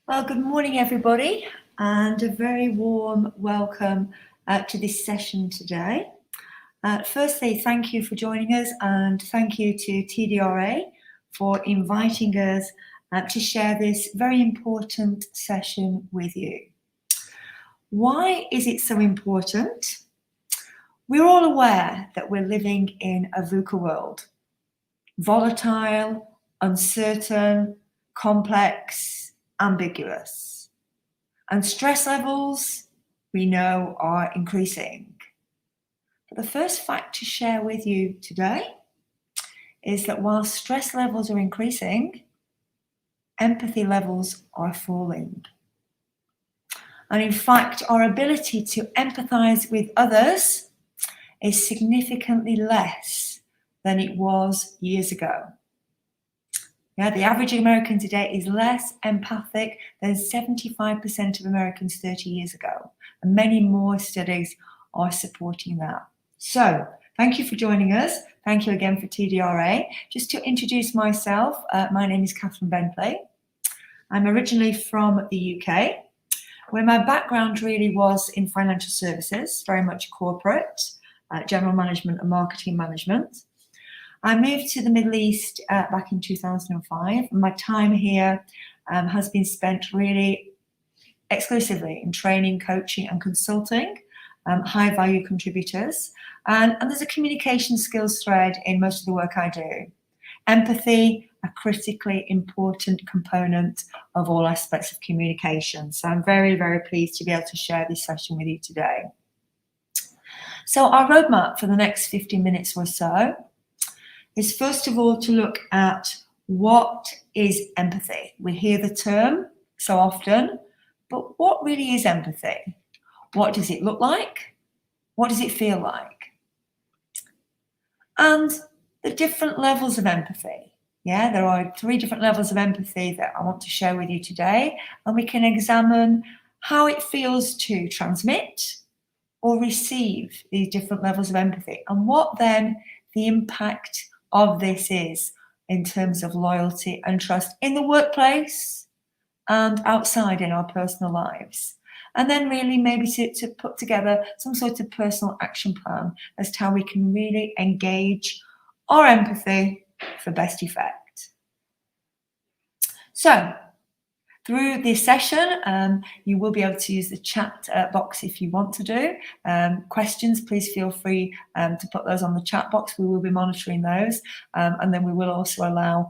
Well, good morning, everybody, and a very warm welcome to this session today. Firstly, thank you for joining us, and thank you to TDRA for inviting us to share this very important session with you. Why is it so important? We're all aware that we're living in a VUCA world. Volatile, uncertain, complex, ambiguous. And stress levels, we know, are increasing. But the first fact to share with you today is that while stress levels are increasing, empathy levels are falling. And in fact, our ability to empathize with others is significantly less than it was years ago. Yeah, the average American today is less empathic than 75% of Americans 30 years ago. And many more studies are supporting that. So thank you for joining us. Thank you again for TDRA. Just to introduce myself, my name is Catherine Bentley. I'm originally from the UK, where my background really was in financial services, very much corporate, general management and marketing management. I moved to the Middle East back in 2005. And my time here has been spent really exclusively in training, coaching, and consulting high-value contributors. And there's a communication skills thread in most of the work I do. Empathy, a critically important component of all aspects of communication. So I'm very, very pleased to be able to share this session with you today. So our roadmap for the next 15 minutes or so is first of all to look at what is empathy. We hear the term so often, but what really is empathy? What does it look like? What does it feel like? And the different levels of empathy. Yeah, there are 3 different levels of empathy that I want to share with you today, and we can examine how it feels to transmit or receive these different levels of empathy, and what then the impact of this is in terms of loyalty and trust in the workplace and outside in our personal lives. And then really maybe to put together some sort of personal action plan as to how we can really engage our empathy for best effect. So through this session, you will be able to use the chat box if you want to do. Questions, please feel free to put those on the chat box. We will be monitoring those. And then we will also allow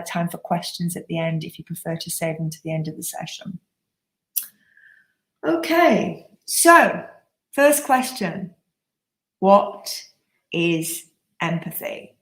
time for questions at the end if you prefer to save them to the end of the session. Okay, so first question. What is empathy?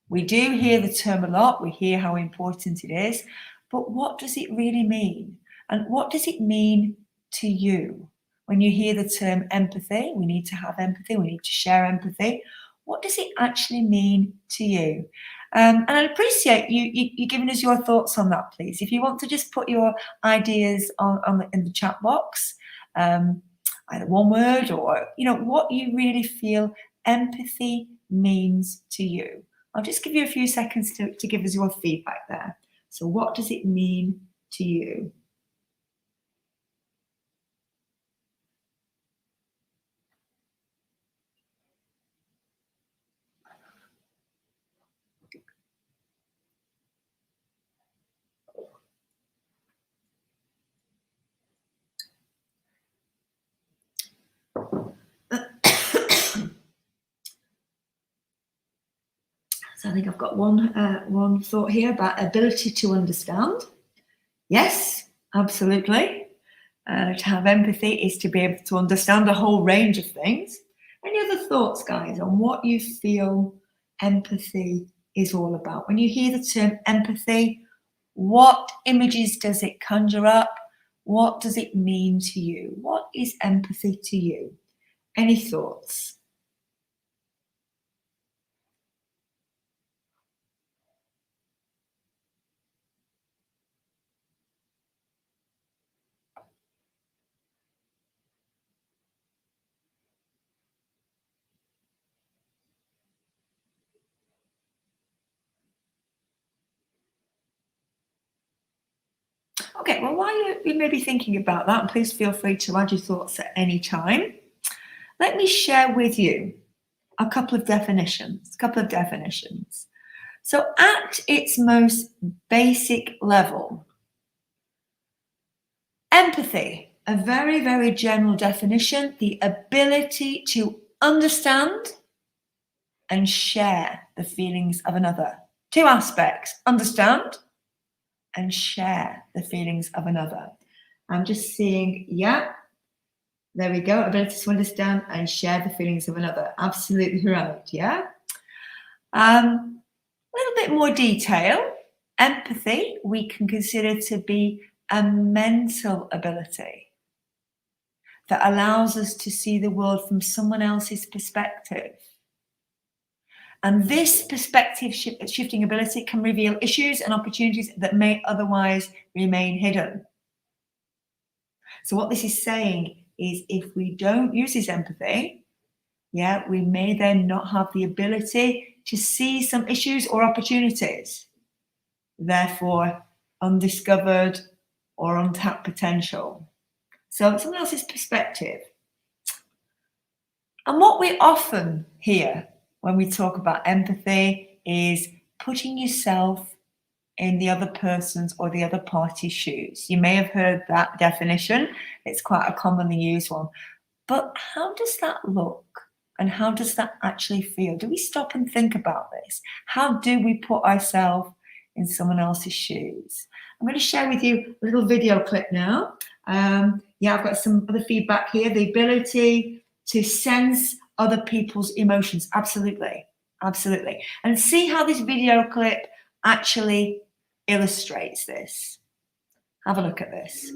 We do hear the term a lot. We hear how important it is. But what does it really mean? And what does it mean to you? When you hear the term empathy, we need to have empathy, we need to share empathy. What does it actually mean to you? And I'd appreciate you giving us your thoughts on that, please. If you want to just put your ideas in the chat box, either one word or, what you really feel empathy means to you. I'll just give you a few seconds to give us your feedback there. So what does it mean to you? So I think I've got one thought here about ability to understand. Yes, absolutely. To have empathy is to be able to understand a whole range of things. Any other thoughts, guys, on what you feel empathy is all about? When you hear the term empathy, what images does it conjure up? What does it mean to you? What is empathy to you? Any thoughts? Okay, well, while you may be thinking about that, and please feel free to add your thoughts at any time, let me share with you a couple of definitions. So at its most basic level, empathy, a very, very general definition, the ability to understand and share the feelings of another. Two aspects, understand and share the feelings of another. I'm just seeing, yeah, there we go, ability to understand and share the feelings of another. Absolutely right, yeah. A little bit more detail. Empathy, we can consider to be a mental ability that allows us to see the world from someone else's perspective. And this perspective shifting ability can reveal issues and opportunities that may otherwise remain hidden. So what this is saying is if we don't use this empathy, yeah, we may then not have the ability to see some issues or opportunities, therefore undiscovered or untapped potential. So someone else's perspective. And what we often hear when we talk about empathy is putting yourself in the other person's or the other party's shoes. You may have heard that definition. It's quite a commonly used one. But how does that look? And how does that actually feel? Do we stop and think about this? How do we put ourselves in someone else's shoes? I'm going to share with you a little video clip now. Yeah, I've got some other feedback here. The ability to sense other people's emotions. Absolutely. Absolutely. And see how this video clip actually illustrates this. Have a look at this.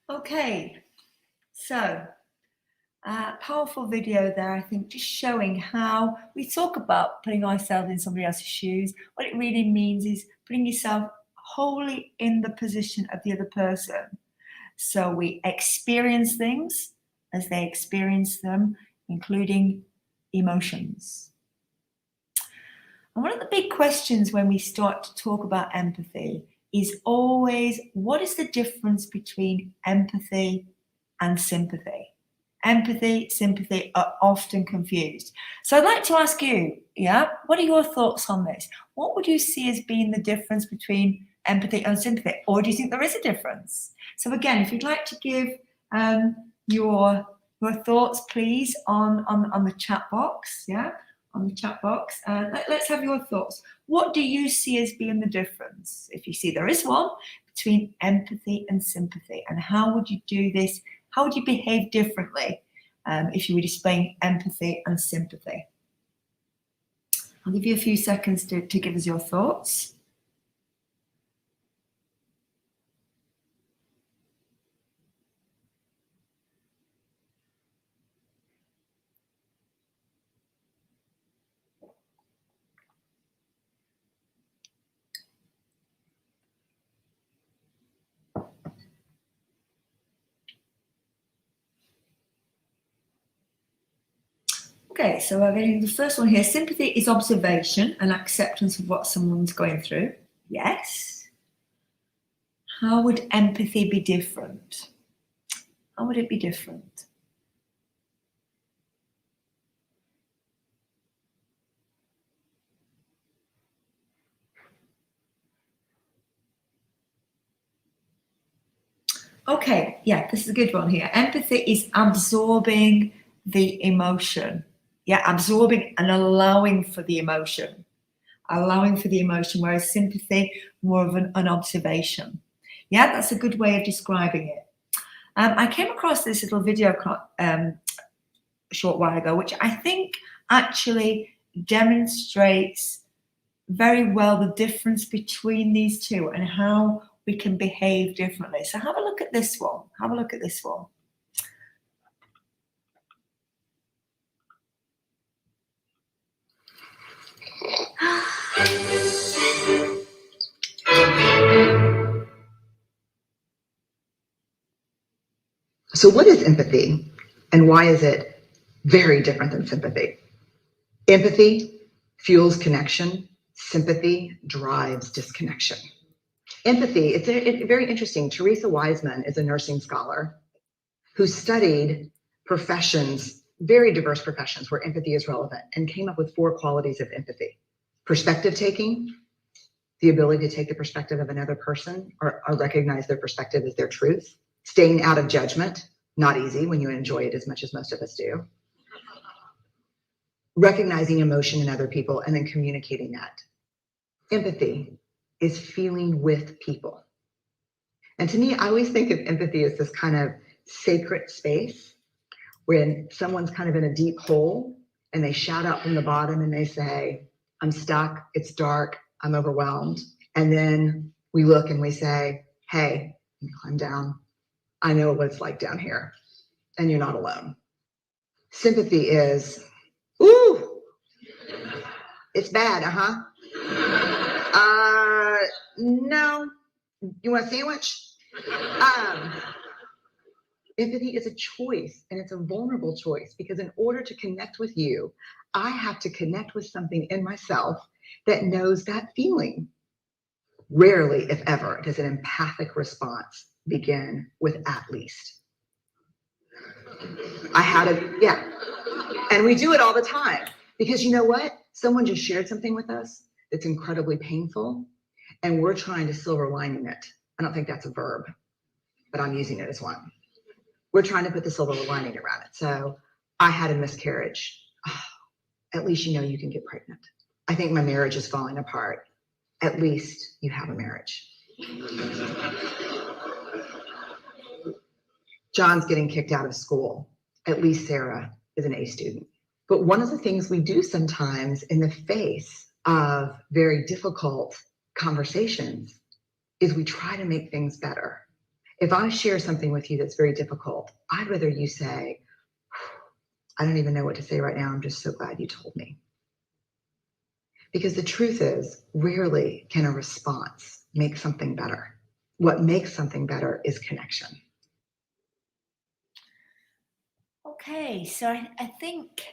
Okay, so Powerful video there, I think, just showing how we talk about putting ourselves in somebody else's shoes. What it really means is putting yourself wholly in the position of the other person. So we experience things as they experience them, including emotions. And one of the big questions when we start to talk about empathy is always, what is the difference between empathy and sympathy? Empathy, sympathy are often confused. So I'd like to ask you, what are your thoughts on this? What would you see as being the difference between empathy and sympathy? Or do you think there is a difference? So again, if you'd like to give your thoughts, please, on the chat box, on the chat box. Let's have your thoughts. What do you see as being the difference, if you see there is one, between empathy and sympathy? And how would you do this? How would you behave differently if you were displaying empathy and sympathy? I'll give you a few seconds to give us your thoughts. Okay, so we're getting the first one here. Sympathy is observation and acceptance of what someone's going through. Yes. How would empathy be different? How would it be different? Okay, yeah, this is a good one here. Empathy is absorbing the emotion. Yeah, absorbing and allowing for the emotion. Whereas sympathy, more of an observation. Yeah, that's a good way of describing it. I came across this little video a short while ago, which I think actually demonstrates very well the difference between these two and how we can behave differently. So have a look at this one. So what is empathy and why is it very different than sympathy? Empathy fuels connection. Sympathy drives disconnection. Empathy, it's very interesting. Teresa Wiseman is a nursing scholar who studied professions, very diverse professions where empathy is relevant, and came up with 4 qualities of empathy. Perspective taking, the ability to take the perspective of another person or recognize their perspective as their truth. Staying out of judgment, not easy when you enjoy it as much as most of us do. Recognizing emotion in other people and then communicating that. Empathy is feeling with people. And to me, I always think of empathy as this kind of sacred space when someone's kind of in a deep hole and they shout out from the bottom and they say, I'm stuck, it's dark, I'm overwhelmed. And then we look and we say, hey, climb down. I know what it's like down here, and you're not alone. Sympathy is, ooh, it's bad, no, you want a sandwich? Empathy is a choice, and it's a vulnerable choice, because in order to connect with you, I have to connect with something in myself that knows that feeling. Rarely, if ever, does an empathic response begin with at least. And we do it all the time, because you know what? Someone just shared something with us that's incredibly painful, and we're trying to silver lining it. I don't think that's a verb, but I'm using it as one. We're trying to put the silver lining around it. So I had a miscarriage. Oh, at least you know you can get pregnant. I think my marriage is falling apart. At least you have a marriage. John's getting kicked out of school. At least Sarah is an A student. But one of the things we do sometimes in the face of very difficult conversations is we try to make things better. If I share something with you that's very difficult, I'd rather you say, I don't even know what to say right now. I'm just so glad you told me. Because the truth is, rarely can a response make something better. What makes something better is connection. Okay, so I think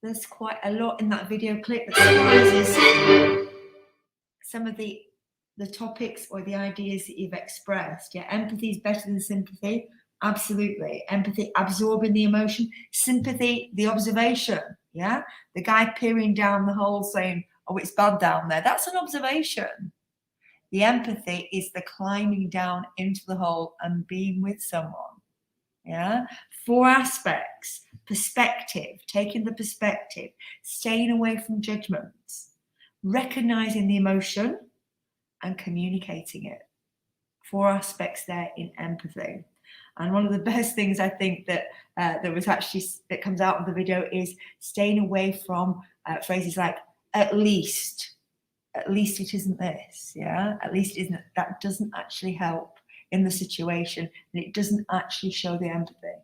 there's quite a lot in that video clip that summarizes some of the topics or the ideas that you've expressed. Yeah, empathy is better than sympathy. Absolutely. Empathy, absorbing the emotion. Sympathy, the observation. Yeah, the guy peering down the hole saying, oh, it's bad down there. That's an observation. The empathy is the climbing down into the hole and being with someone. Yeah, 4 aspects: perspective, taking the perspective, staying away from judgments, recognizing the emotion, and communicating it. 4 aspects there in empathy. And one of the best things I think that that comes out of the video is staying away from phrases like at least it isn't this. Yeah, at least it isn't. That doesn't actually help in the situation, and it doesn't actually show the empathy.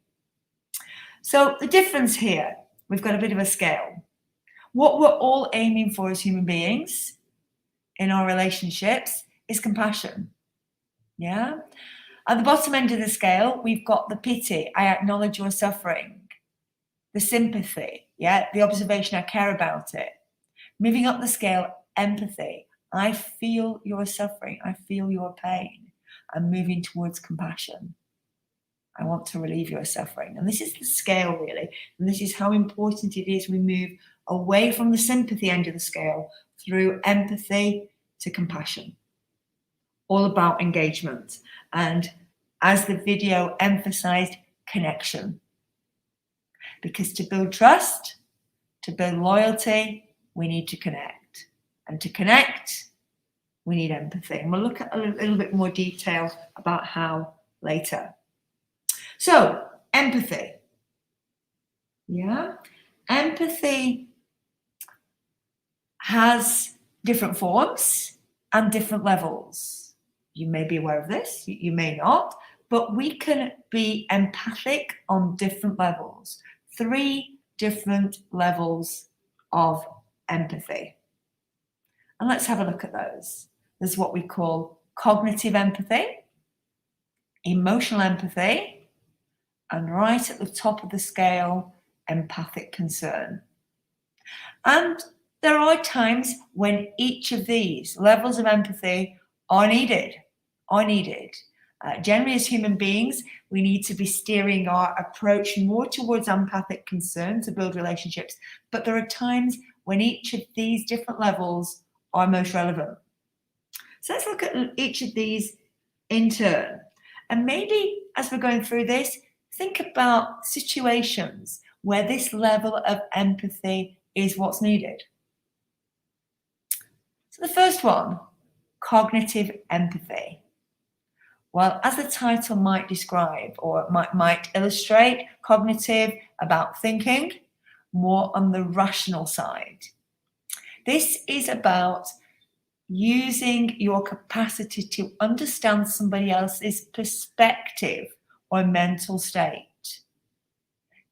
So the difference here, we've got a bit of a scale. What we're all aiming for as human beings in our relationships is compassion. Yeah. At the bottom end of the scale, we've got the pity. I acknowledge your suffering. The sympathy. Yeah. The observation. I care about it. Moving up the scale, empathy. I feel your suffering. I feel your pain. I'm moving towards compassion. I want to relieve your suffering. And this is the scale, really. And this is how important it is we move away from the sympathy end of the scale through empathy to compassion. All about engagement. And as the video emphasized, connection. Because to build trust, to build loyalty, we need to connect. And to connect, we need empathy. And we'll look at a little bit more detail about how later. So, empathy. Yeah. Empathy has different forms and different levels. You may be aware of this, you may not, but we can be empathic on different levels. 3 different levels of empathy. And let's have a look at those. There's what we call cognitive empathy, emotional empathy, and right at the top of the scale, empathic concern. And there are times when each of these levels of empathy are needed. Generally, as human beings, we need to be steering our approach more towards empathic concern to build relationships. But there are times when each of these different levels are most relevant. So let's look at each of these in turn. And maybe as we're going through this, think about situations where this level of empathy is what's needed. So the first one, cognitive empathy. Well, as the title might describe or might illustrate, cognitive, about thinking, more on the rational side. This is about using your capacity to understand somebody else's perspective or mental state,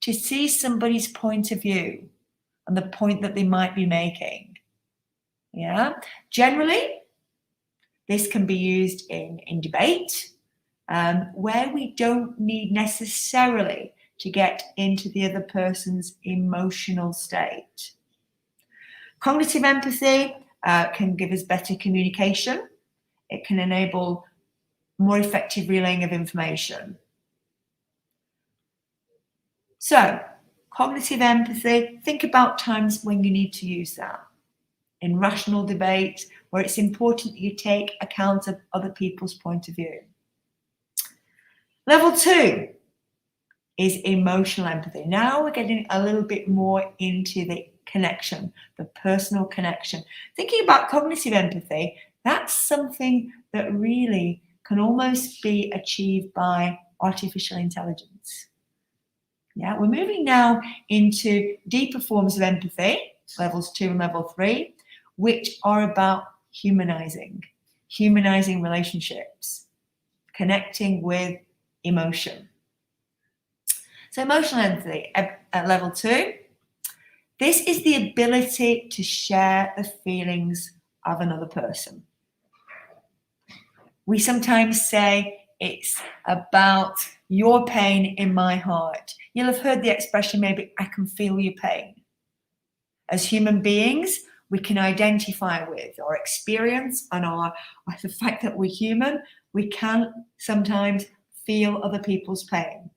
to see somebody's point of view and the point that they might be making. Yeah, generally, this can be used in debate, where we don't need necessarily to get into the other person's emotional state. Cognitive empathy can give us better communication. It can enable more effective relaying of information. So, cognitive empathy, think about times when you need to use that. In rational debate, where it's important that you take account of other people's point of view. Level 2 is emotional empathy. Now we're getting a little bit more into the connection, the personal connection. Thinking about cognitive empathy, that's something that really can almost be achieved by artificial intelligence. Yeah, we're moving now into deeper forms of empathy, levels 2 and level 3, which are about humanizing relationships, connecting with emotion. So emotional empathy, at level 2. This is the ability to share the feelings of another person. We sometimes say it's about your pain in my heart. You'll have heard the expression, maybe, I can feel your pain. As human beings, we can identify with our experience and the fact that we're human. We can sometimes feel other people's pain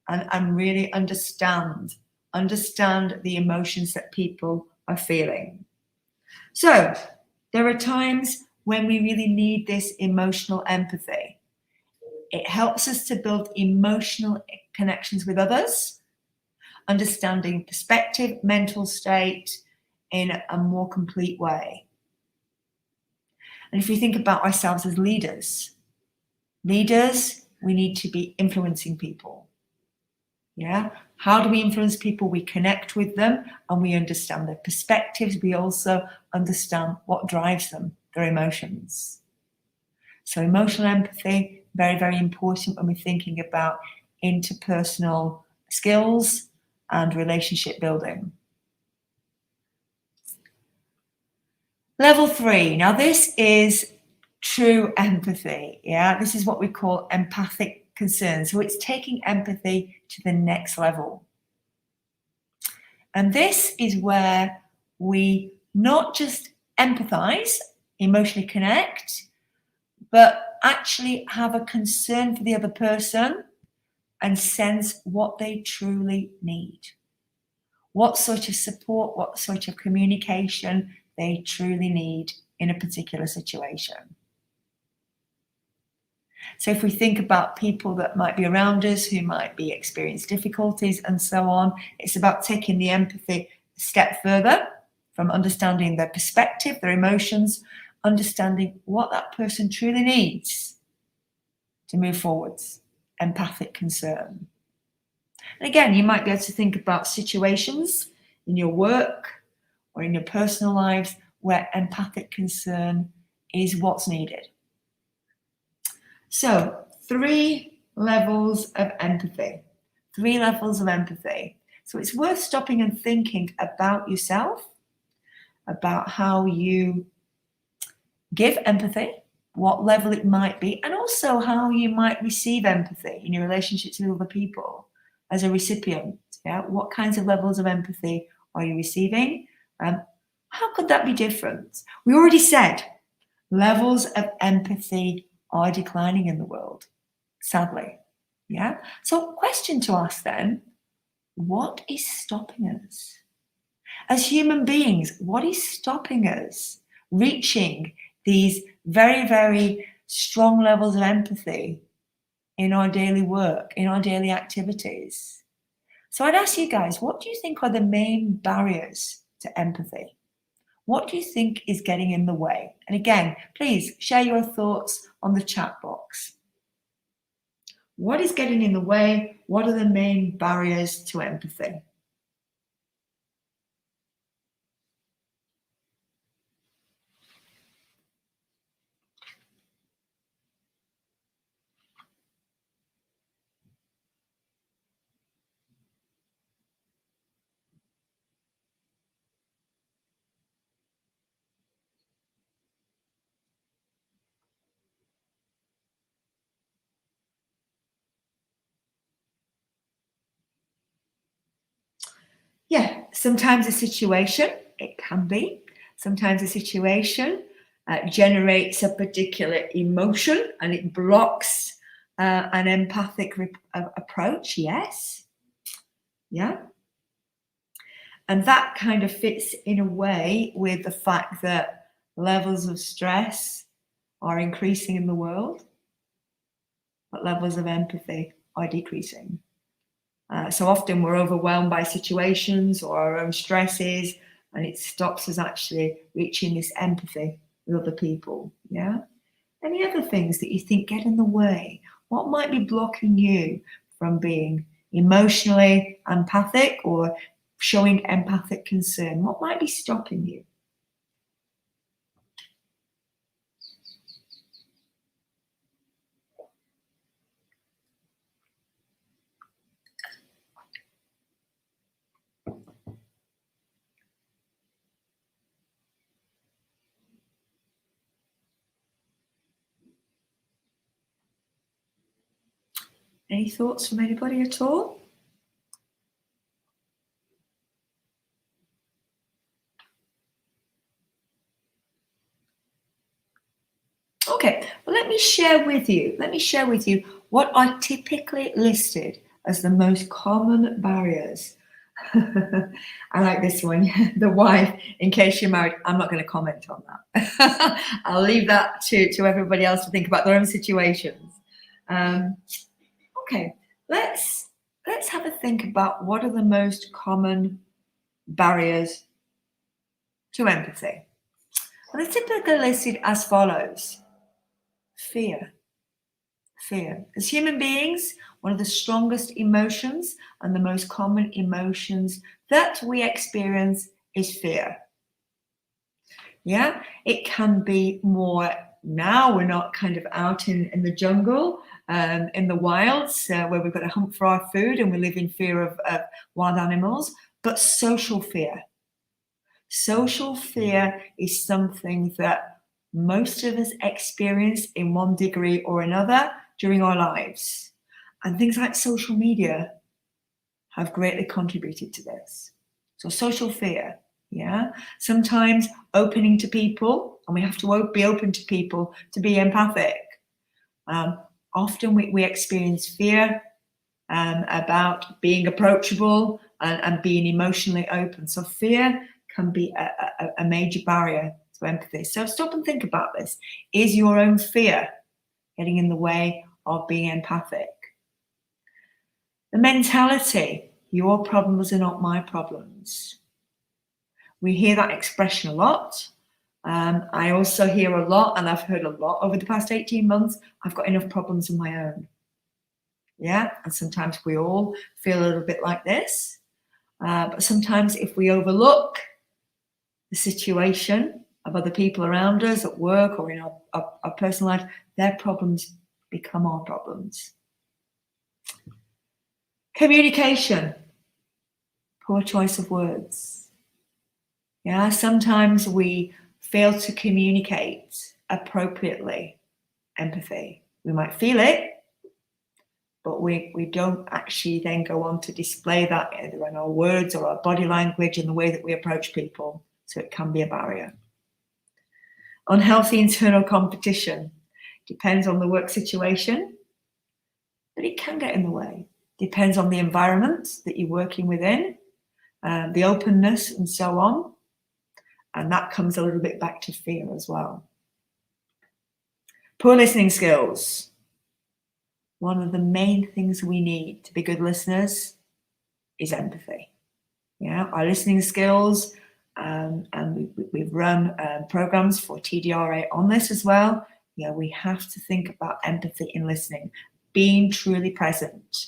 and really understand the emotions that people are feeling. So there are times when we really need this emotional empathy. It helps us to build emotional connections with others, understanding perspective, mental state in a more complete way. And if we think about ourselves as leaders, we need to be influencing people. Yeah. How do we influence people? We connect with them and we understand their perspectives. We also understand what drives them, their emotions. So emotional empathy, very, very important when we're thinking about interpersonal skills and relationship building. Level 3. Now this is true empathy. Yeah, this is what we call empathic concern. So it's taking empathy to the next level. And this is where we not just empathize, emotionally connect, but actually have a concern for the other person and sense what they truly need. What sort of support, what sort of communication they truly need in a particular situation. So if we think about people that might be around us who might be experiencing difficulties and so on, it's about taking the empathy a step further from understanding their perspective, their emotions, understanding what that person truly needs to move forwards. Empathic concern. And again, you might be able to think about situations in your work or in your personal lives where empathic concern is what's needed. So 3 levels of empathy. 3 levels of empathy. So it's worth stopping and thinking about yourself, about how you give empathy, what level it might be, and also how you might receive empathy in your relationships with other people as a recipient. Yeah? What kinds of levels of empathy are you receiving? How could that be different? We already said levels of empathy are declining in the world, sadly. Yeah. So question to ask then, what is stopping us? As human beings, what is stopping us reaching these very, very strong levels of empathy in our daily work, in our daily activities? So I'd ask you guys, what do you think are the main barriers to empathy? What do you think is getting in the way? And again, please share your thoughts on the chat box. What is getting in the way? What are the main barriers to empathy? Yeah, sometimes a situation, it can be, sometimes a situation generates a particular emotion and it blocks an empathic approach, yes. Yeah. And that kind of fits in a way with the fact that levels of stress are increasing in the world, but levels of empathy are decreasing. So often we're overwhelmed by situations or our own stresses, and it stops us actually reaching this empathy with other people. Yeah. Any other things that you think get in the way? What might be blocking you from being emotionally empathic or showing empathic concern? What might be stopping you? Any thoughts from anybody at all? Okay, well, let me share with you what are typically listed as the most common barriers. I like this one. The wife, in case you're married, I'm not going to comment on that. I'll leave that to everybody else to think about their own situations. Okay, let's have a think about what are the most common barriers to empathy. Well, they're typically listed as follows. Fear. As human beings, one of the strongest emotions and the most common emotions that we experience is fear. Yeah, it can be more now. We're not kind of out in the jungle, in the wilds, where we've got to hunt for our food and we live in fear of wild animals, but social fear. Social fear is something that most of us experience in one degree or another during our lives. And things like social media have greatly contributed to this. So social fear, yeah. Sometimes opening to people, and we have to be open to people to be empathic. Often we experience fear about being approachable and being emotionally open. So fear can be a major barrier to empathy. So stop and think about this. Is your own fear getting in the way of being empathic? The mentality, your problems are not my problems. We hear that expression a lot. I also hear a lot, and I've heard a lot over the past 18 months, I've got enough problems of my own. Yeah, and sometimes we all feel a little bit like this. But sometimes if we overlook the situation of other people around us at work or in our personal life, their problems become our problems. Communication, poor choice of words. Yeah, sometimes we fail to communicate appropriately empathy. We might feel it, but we don't actually then go on to display that either in our words or our body language and the way that we approach people. So it can be a barrier. Unhealthy internal competition depends on the work situation, but it can get in the way. Depends on the environment that you're working within, the openness and so on. And that comes a little bit back to fear as well. Poor listening skills. One of the main things we need to be good listeners is empathy. Yeah, our listening skills, and we've run programs for TDRA on this as well. Yeah, we have to think about empathy in listening, being truly present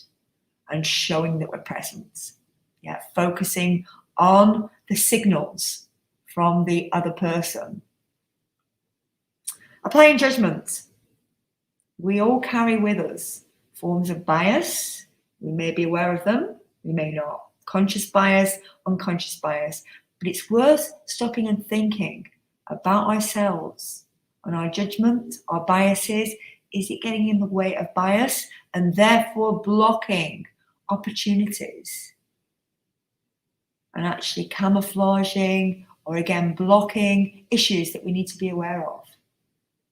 and showing that we're present. Yeah, focusing on the signals from the other person. Applying judgment. We all carry with us forms of bias. We may be aware of them, we may not. Conscious bias, unconscious bias. But it's worth stopping and thinking about ourselves and our judgment, our biases. Is it getting in the way of bias and therefore blocking opportunities? And actually camouflaging or again blocking issues that we need to be aware of.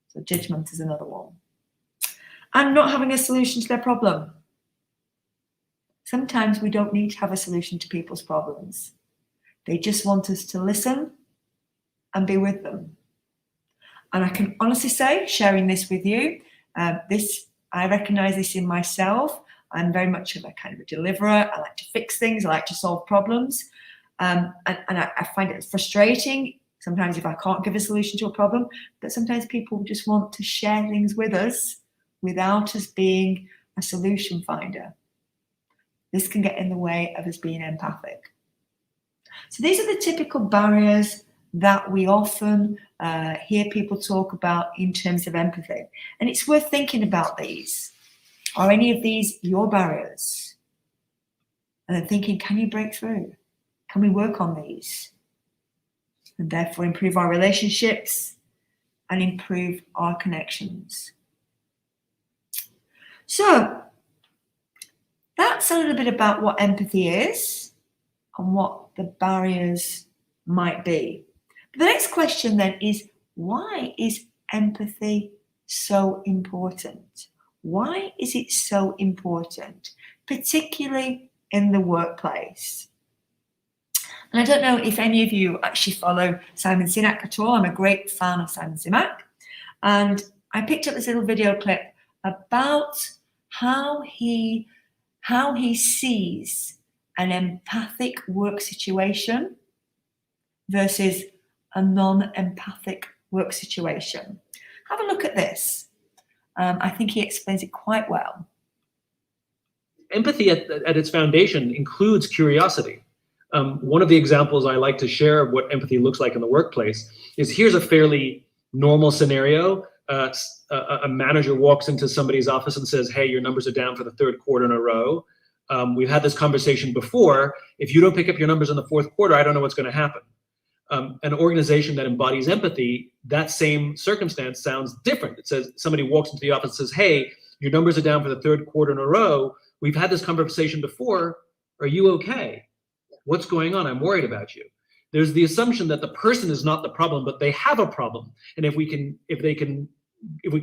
So judgment is another one. And not having a solution to their problem. Sometimes we don't need to have a solution to people's problems. They just want us to listen and be with them. And I can honestly say, sharing this with you, I recognize this in myself. I'm very much of a kind of a deliverer. I like to fix things. I like to solve problems. And I find it frustrating sometimes if I can't give a solution to a problem, but sometimes people just want to share things with us without us being a solution finder. This can get in the way of us being empathic. So these are the typical barriers that we often hear people talk about in terms of empathy. And it's worth thinking about these. Are any of these your barriers? And then thinking, can you break through? Can we work on these? And therefore improve our relationships and improve our connections. So that's a little bit about what empathy is and what the barriers might be. But the next question then is, why is empathy so important? Why is it so important, particularly in the workplace? And I don't know if any of you actually follow Simon Sinek at all. I'm a great fan of Simon Sinek. And I picked up this little video clip about how he sees an empathic work situation versus a non-empathic work situation. Have a look at this. I think he explains it quite well. Empathy at its foundation includes curiosity. One of the examples I like to share of what empathy looks like in the workplace is, here's a fairly normal scenario. A manager walks into somebody's office and says, hey, your numbers are down for the third quarter in a row. We've had this conversation before. If you don't pick up your numbers in the fourth quarter, I don't know what's going to happen. An organization that embodies empathy, that same circumstance sounds different. It says, somebody walks into the office and says, hey, your numbers are down for the third quarter in a row. We've had this conversation before. Are you okay? What's going on? I'm worried about you. There's the assumption that the person is not the problem, but they have a problem. And if we can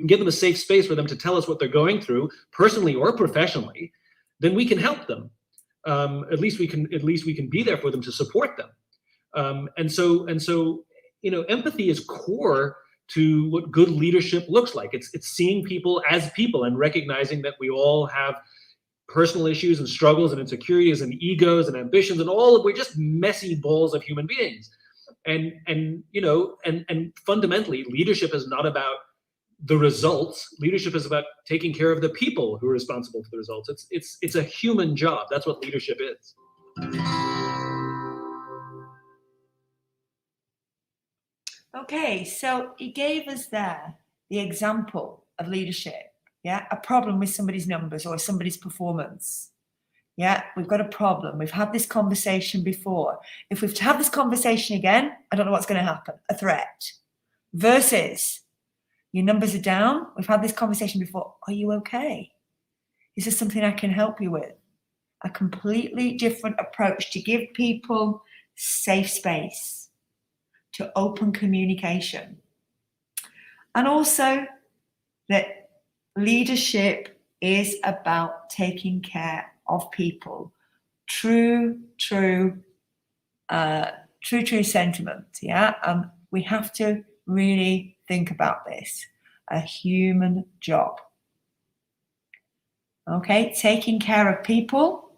give them a safe space for them to tell us what they're going through, personally or professionally, then we can help them. At least we can be there for them to support them. And so, empathy is core to what good leadership looks like. It's seeing people as people and recognizing that we all have personal issues and struggles and insecurities and egos and ambitions and we're just messy balls of human beings. And fundamentally, leadership is not about the results. Leadership is about taking care of the people who are responsible for the results. It's a human job. That's what leadership is. Okay, so he gave us there the example of leadership. Yeah, a problem with somebody's numbers or somebody's performance. Yeah, we've got a problem. We've had this conversation before. If we've to have this conversation again, I don't know what's going to happen. A threat. Versus, your numbers are down. We've had this conversation before. Are you okay? Is there something I can help you with? A completely different approach to give people safe space, to open communication. And also that leadership is about taking care of people. True sentiment. Yeah. We have to really think about this. A human job. Okay, taking care of people,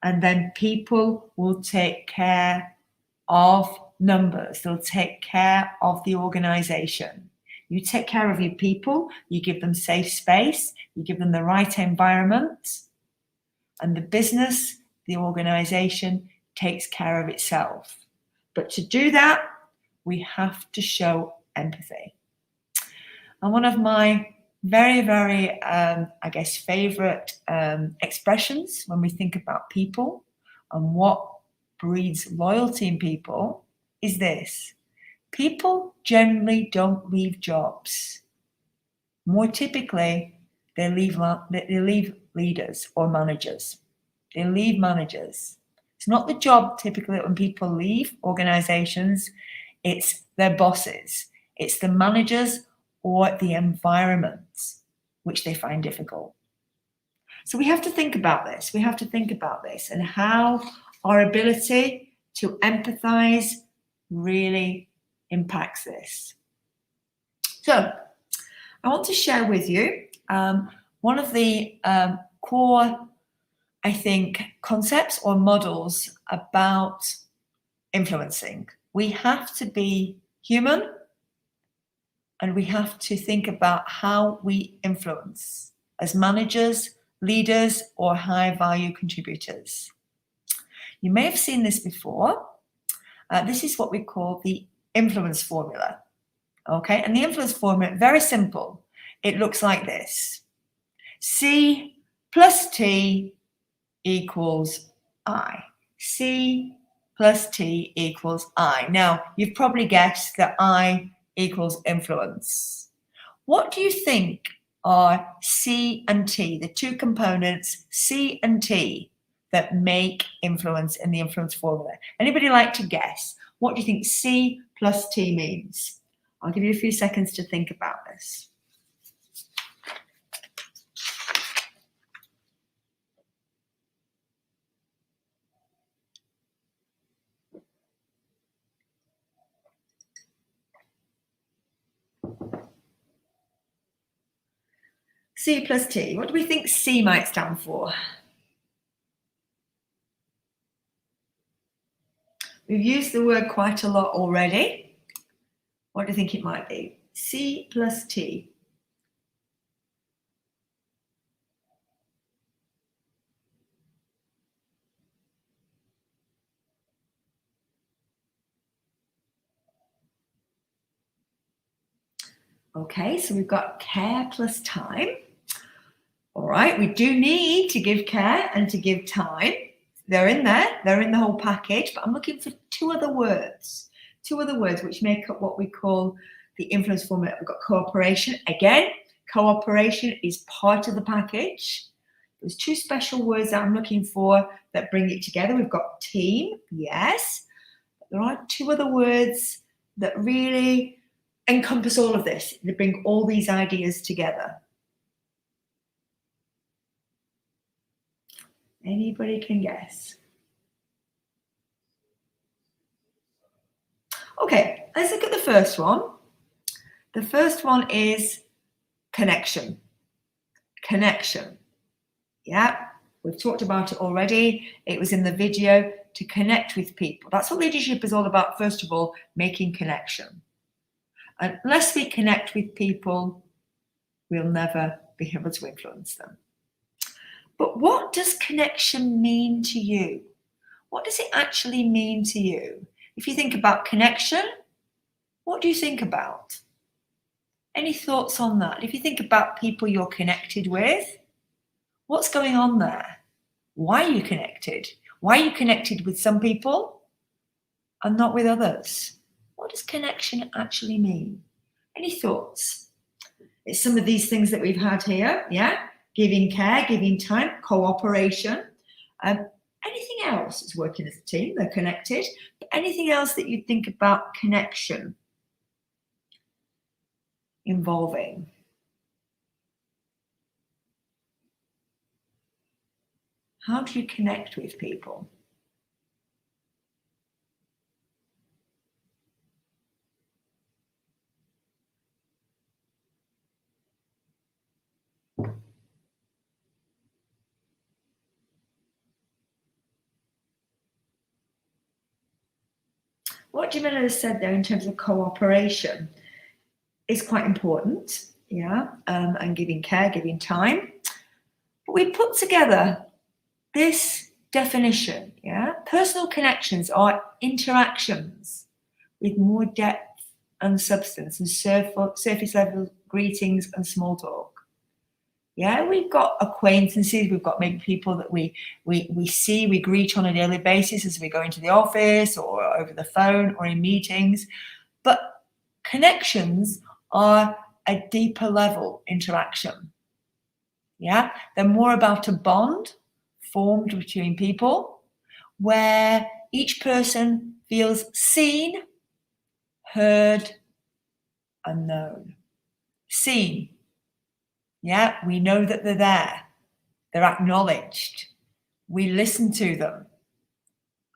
and then people will take care of numbers. They'll take care of the organization. You take care of your people, you give them safe space, you give them the right environment, and the business, the organization takes care of itself. But to do that, we have to show empathy. And one of my very, very, favorite expressions when we think about people and what breeds loyalty in people is this. People generally don't leave jobs. More typically, they leave leaders or managers. They leave managers. It's not the job typically when people leave organizations, it's their bosses. It's the managers or the environment which they find difficult. So we have to think about this. We have to think about this and how our ability to empathize really impacts this. So I want to share with you one of the core, I think, concepts or models about influencing. We have to be human and we have to think about how we influence as managers, leaders, or high-value contributors. You may have seen this before. This is what we call the influence formula. Okay, and the influence formula, very simple. It looks like this. C plus T equals I. C plus T equals I. Now, you've probably guessed that I equals influence. What do you think are C and T, the two components, C and T, that make influence in the influence formula. Anybody like to guess? What do you think C plus T means? I'll give you a few seconds to think about this. C plus T. What do we think C might stand for? We've used the word quite a lot already. What do you think it might be? C plus T. Okay, so we've got care plus time. All right, we do need to give care and to give time. They're in there, they're in the whole package, but I'm looking for two other words which make up what we call the influence formula. We've got cooperation. Again, cooperation is part of the package. There's two special words that I'm looking for that bring it together. We've got team, yes. But there are two other words that really encompass all of this. They bring all these ideas together. Anybody can guess? Okay, let's look at the first one. The first one is connection. Connection. Yeah, we've talked about it already. It was in the video, to connect with people. That's what leadership is all about. First of all, making connection. Unless we connect with people, we'll never be able to influence them. But what does connection mean to you? What does it actually mean to you? If you think about connection, what do you think about? Any thoughts on that? If you think about people you're connected with, what's going on there? Why are you connected? Why are you connected with some people and not with others? What does connection actually mean? Any thoughts? It's some of these things that we've had here, yeah? Giving care, giving time, cooperation. Anything else? It's working as a team, they're connected. But anything else that you think about connection involving? How do you connect with people? What Jamila has said there in terms of cooperation is quite important, yeah, and giving care, giving time. But we put together this definition, yeah. Personal connections are interactions with more depth and substance and surface level greetings and small talk. Yeah, we've got acquaintances, we've got maybe people that we see, we greet on a daily basis as we go into the office or over the phone or in meetings. But connections are a deeper level interaction. Yeah, they're more about a bond formed between people where each person feels seen, heard, and known. Seen. Yeah, we know that they're there. They're acknowledged. We listen to them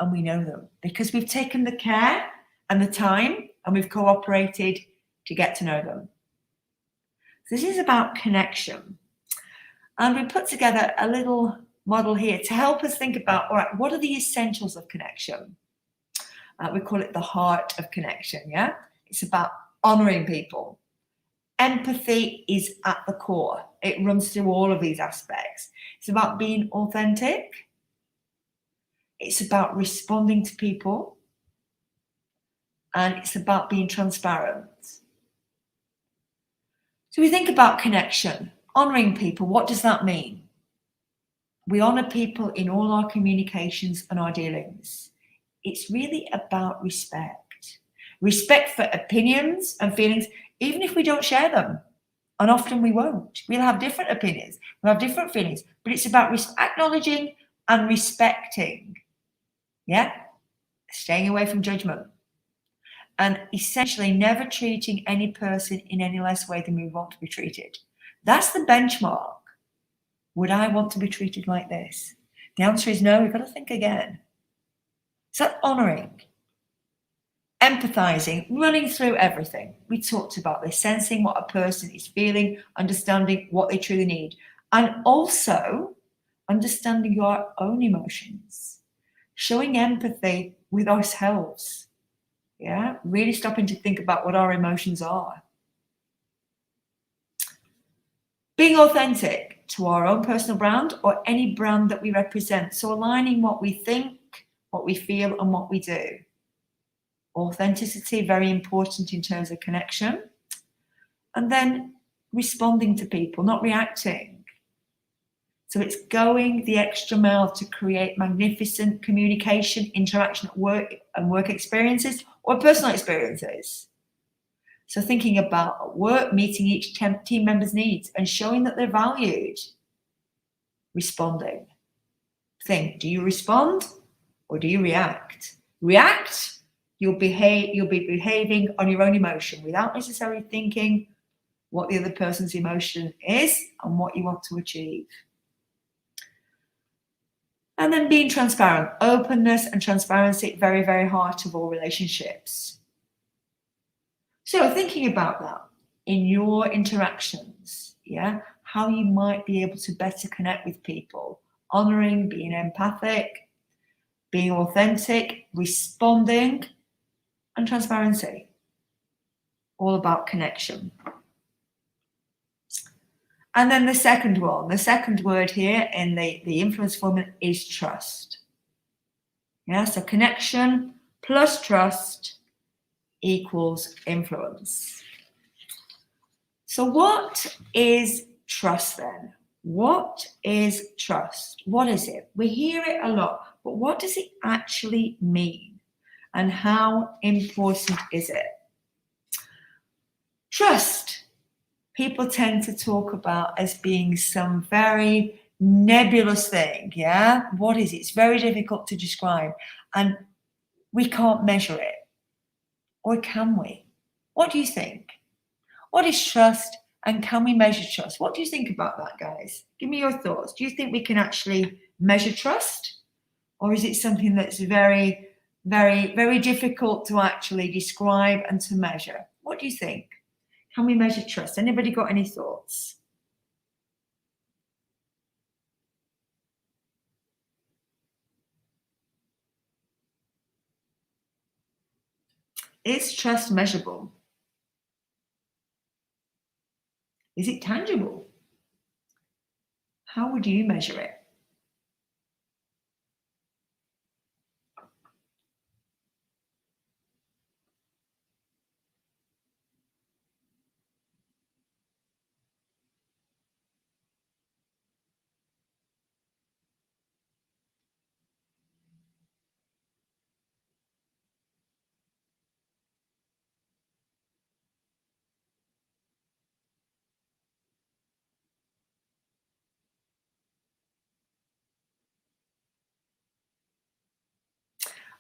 and we know them because we've taken the care and the time and we've cooperated to get to know them. So this is about connection. And we put together a little model here to help us think about, all right, what are the essentials of connection? We call it the heart of connection, yeah? It's about honoring people. Empathy is at the core. It runs through all of these aspects. It's about being authentic. It's about responding to people. And it's about being transparent. So we think about connection, honoring people. What does that mean? We honor people in all our communications and our dealings. It's really about respect. Respect for opinions and feelings, even if we don't share them. And often we won't. We'll have different opinions, we'll have different feelings, but it's about acknowledging and respecting, yeah? Staying away from judgment. And essentially never treating any person in any less way than we want to be treated. That's the benchmark. Would I want to be treated like this? The answer is no, we've got to think again. So honouring, empathizing, running through everything. We talked about this, sensing what a person is feeling, understanding what they truly need, and also understanding your own emotions, showing empathy with ourselves. Yeah, really stopping to think about what our emotions are. Being authentic to our own personal brand or any brand that we represent. So aligning what we think, what we feel, and what we do. Authenticity, very important in terms of connection. And then responding to people, not reacting. So it's going the extra mile to create magnificent communication, interaction at work and work experiences or personal experiences. So thinking about work, meeting each team member's needs and showing that they're valued. Responding. Think, do you respond or do you react? React, you'll be behaving on your own emotion without necessarily thinking what the other person's emotion is and what you want to achieve. And then being transparent. Openness and transparency, very, very heart of all relationships. So thinking about that in your interactions, yeah, how you might be able to better connect with people, honouring, being empathic, being authentic, responding, and transparency. All about connection. And then the second word here in the influence formula is trust. Yeah, so connection plus trust equals influence. So what is trust then? What is trust? What is it? We hear it a lot, but what does it actually mean? And how important is it? Trust, people tend to talk about as being some very nebulous thing, yeah? What is it? It's very difficult to describe, and we can't measure it. Or can we? What do you think? What is trust, and can we measure trust? What do you think about that, guys? Give me your thoughts. Do you think we can actually measure trust? Or is it something that's very, very, very difficult to actually describe and to measure? What do you think? Can we measure trust? Anybody got any thoughts? Is trust measurable? Is it tangible? How would you measure it?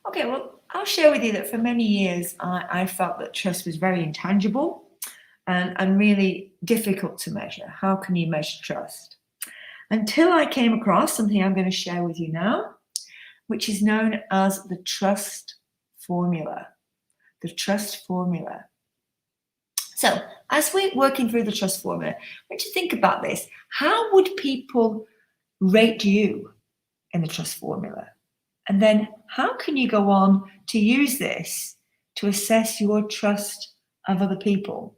Okay, well, I'll share with you that for many years, I felt that trust was very intangible and really difficult to measure. How can you measure trust? Until I came across something I'm going to share with you now, which is known as the trust formula. The trust formula. So, as we're working through the trust formula, I want you to think about this. How would people rate you in the trust formula? And then how can you go on to use this to assess your trust of other people?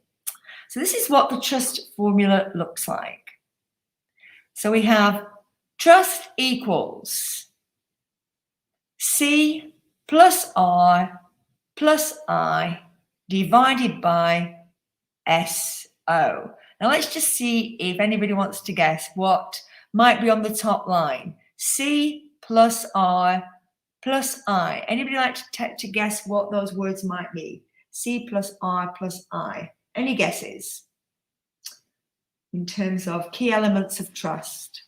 So this is what the trust formula looks like. So we have trust equals C plus R plus I divided by SO. Now let's just see if anybody wants to guess what might be on the top line. C plus R plus I. Anybody like to guess what those words might be? C plus R plus I. Any guesses? in terms of key elements of trust.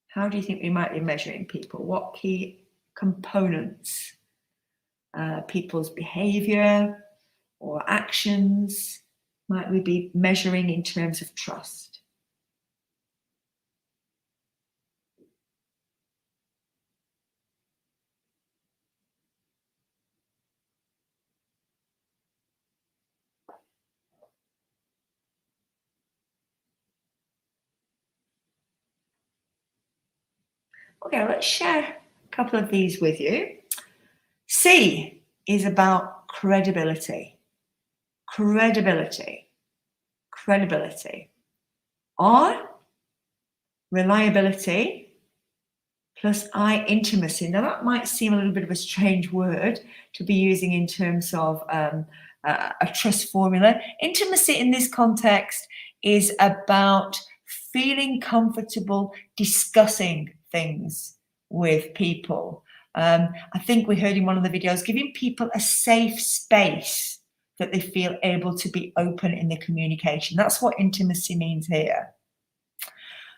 How do you think we might be measuring people? What key components? People's behavior or actions might we be measuring in terms of trust? Okay, let's share a couple of these with you. C is about credibility. Credibility. Credibility. R, reliability, plus I, intimacy. Now that might seem a little bit of a strange word to be using in terms of a trust formula. Intimacy in this context is about feeling comfortable discussing things with people. I think we heard in one of the videos, giving people a safe space that they feel able to be open in the communication. That's what intimacy means here.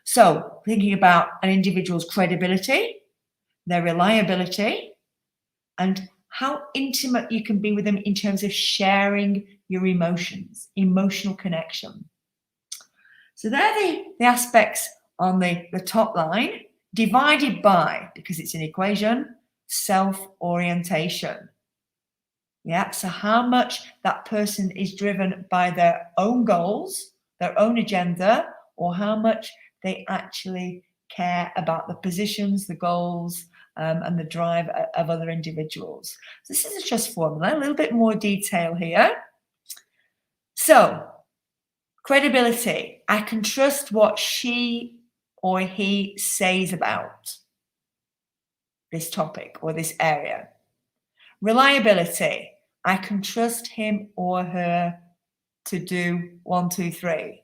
So thinking about an individual's credibility, their reliability, and how intimate you can be with them in terms of sharing your emotions, emotional connection. So they're the aspects on the top line, divided by, because it's an equation, self-orientation. Yeah, so how much that person is driven by their own goals, their own agenda, or how much they actually care about the positions, the goals, and the drive of other individuals. So this is a trust formula, a little bit more detail here. So, credibility. I can trust what she or he says about this topic or this area. Reliability. I can trust him or her to do 1, 2, 3.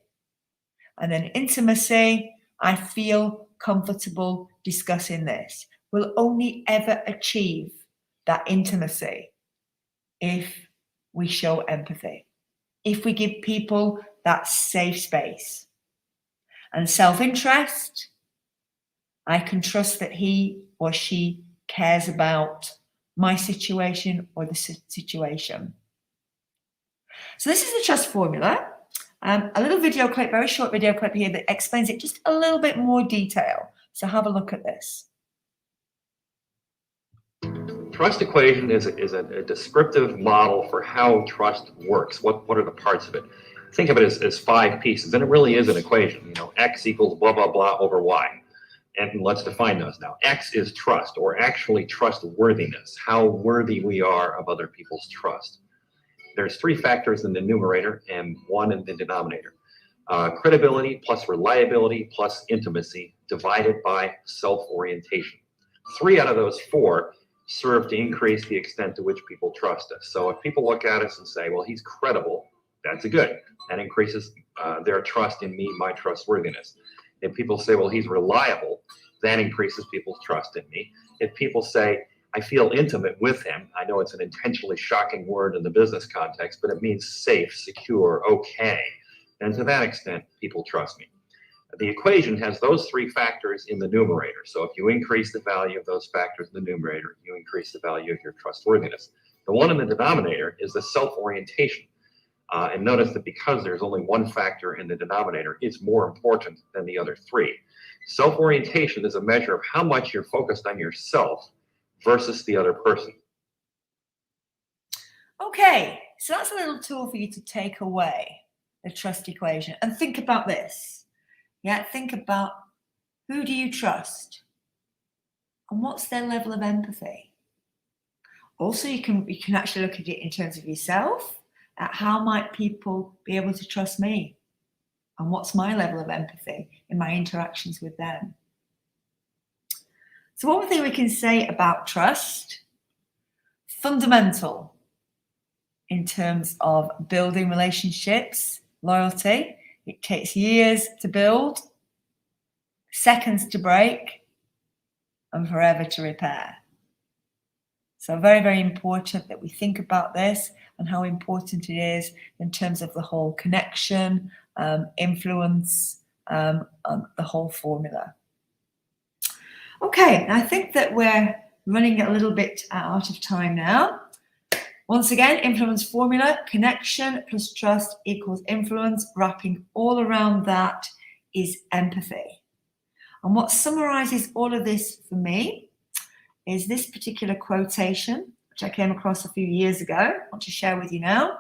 And then intimacy. I feel comfortable discussing this. We'll only ever achieve that intimacy if we show empathy, if we give people that safe space. And self-interest, I can trust that he or she cares about my situation or the situation. So this is the trust formula. A little video clip, very short video clip here that explains it just a little bit more detail. So have a look at this. Trust equation is a descriptive model for how trust works. What are the parts of it? Think of it as 5 pieces, and it really is an equation. You know, X equals blah, blah, blah over Y. And let's define those now. X is trust, or actually trustworthiness, how worthy we are of other people's trust. There's 3 factors in the numerator and 1 in the denominator. Credibility plus reliability plus intimacy divided by self-orientation. 3 out of those 4 serve to increase the extent to which people trust us. So if people look at us and say, well, he's credible, that's a good. That increases their trust in me, my trustworthiness. If people say, well, he's reliable, that increases people's trust in me. If people say, I feel intimate with him, I know it's an intentionally shocking word in the business context, but it means safe, secure, okay. And to that extent, people trust me. The equation has those 3 factors in the numerator. So if you increase the value of those factors in the numerator, you increase the value of your trustworthiness. The one in the denominator is the self-orientation. And notice that because there's only 1 factor in the denominator, it's more important than the other 3. Self-orientation is a measure of how much you're focused on yourself versus the other person. Okay, so that's a little tool for you to take away the trust equation and think about this. Yeah, think about who do you trust and what's their level of empathy. Also, you can actually look at it in terms of yourself. At how might people be able to trust me? And what's my level of empathy in my interactions with them? So one thing we can say about trust, fundamental in terms of building relationships, loyalty. It takes years to build, seconds to break, and forever to repair. So very, very important that we think about this and how important it is in terms of the whole connection, influence, and the whole formula. Okay, I think that we're running a little bit out of time now. Once again, influence formula, connection plus trust equals influence. Wrapping all around that is empathy. And what summarizes all of this for me is this particular quotation, which I came across a few years ago. I want to share with you now.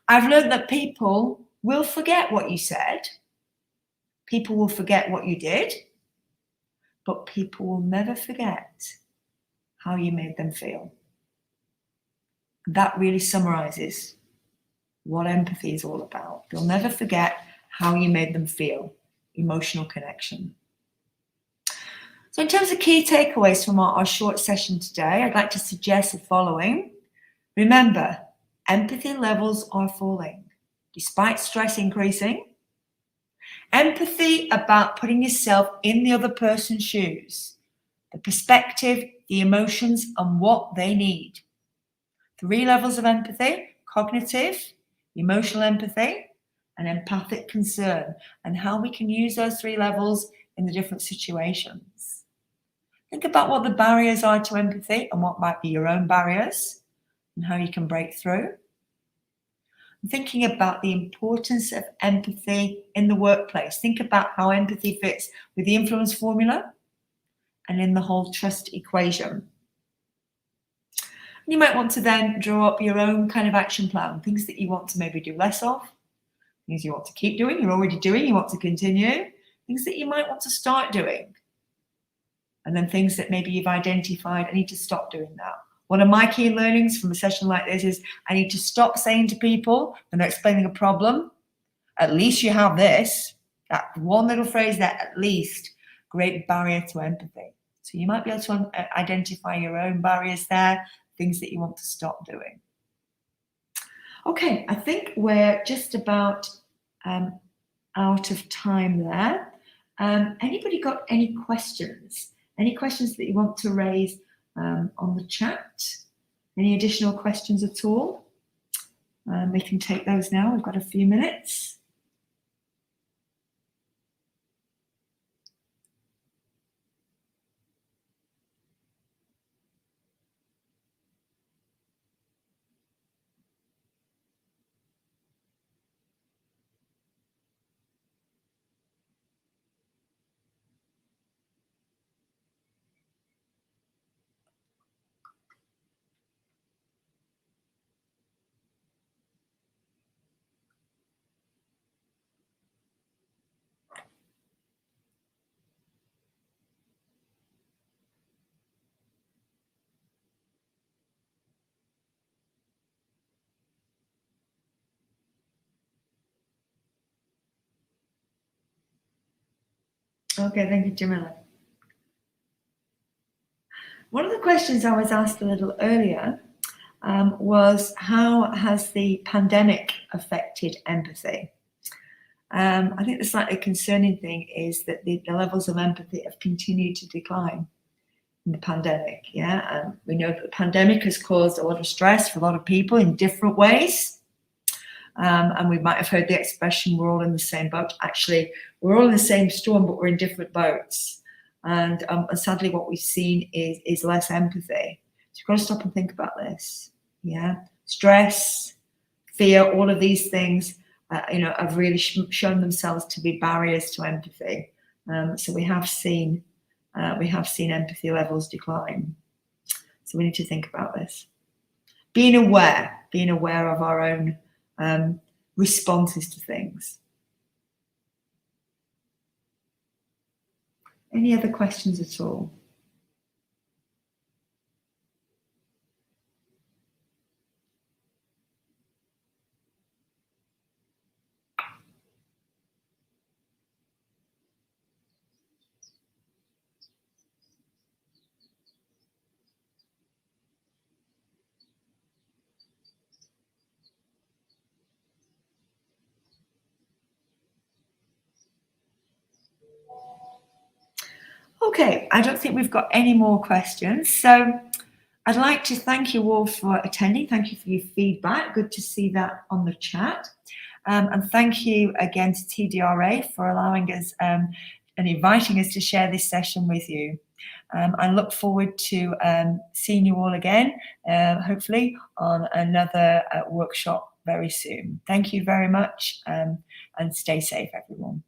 I've learned that people will forget what you said. People will forget what you did. But people will never forget how you made them feel. That really summarizes what empathy is all about. They'll never forget how you made them feel. Emotional connection. So in terms of key takeaways from our short session today, I'd like to suggest the following. Remember, empathy levels are falling despite stress increasing. Empathy about putting yourself in the other person's shoes, the perspective, the emotions, and what they need. 3 levels of empathy: cognitive, emotional empathy, and empathic concern, and how we can use those 3 levels in the different situations. Think about what the barriers are to empathy and what might be your own barriers and how you can break through. And thinking about the importance of empathy in the workplace. Think about how empathy fits with the influence formula and in the whole trust equation. You might want to then draw up your own kind of action plan, things that you want to maybe do less of, things you want to keep doing, you're already doing, you want to continue, things that you might want to start doing. And then things that maybe you've identified, I need to stop doing that. One of my key learnings from a session like this is I need to stop saying to people when they're explaining a problem, at least you have this, that one little phrase there, at least, great barrier to empathy. So you might be able to identify your own barriers there, things that you want to stop doing. Okay, I think we're just about out of time there. Anybody got any questions? Any questions that you want to raise on the chat? Any additional questions at all? We can take those now. We've got a few minutes. Okay, thank you, Jamila. One of the questions I was asked a little earlier was how has the pandemic affected empathy? I think the slightly concerning thing is that the levels of empathy have continued to decline in the pandemic. Yeah, we know that the pandemic has caused a lot of stress for a lot of people in different ways. And we might have heard the expression, we're all in the same boat. Actually, we're all in the same storm, but we're in different boats. And sadly, what we've seen is less empathy. So you've got to stop and think about this. Yeah, stress, fear, all of these things, have really shown themselves to be barriers to empathy. So we have seen empathy levels decline. So we need to think about this. Being aware of our own responses to things. Any other questions at all? Okay, I don't think we've got any more questions. So I'd like to thank you all for attending. Thank you for your feedback. Good to see that on the chat. And thank you again to TDRA for allowing us and inviting us to share this session with you. I look forward to seeing you all again, hopefully on another workshop very soon. Thank you very much, and stay safe, everyone.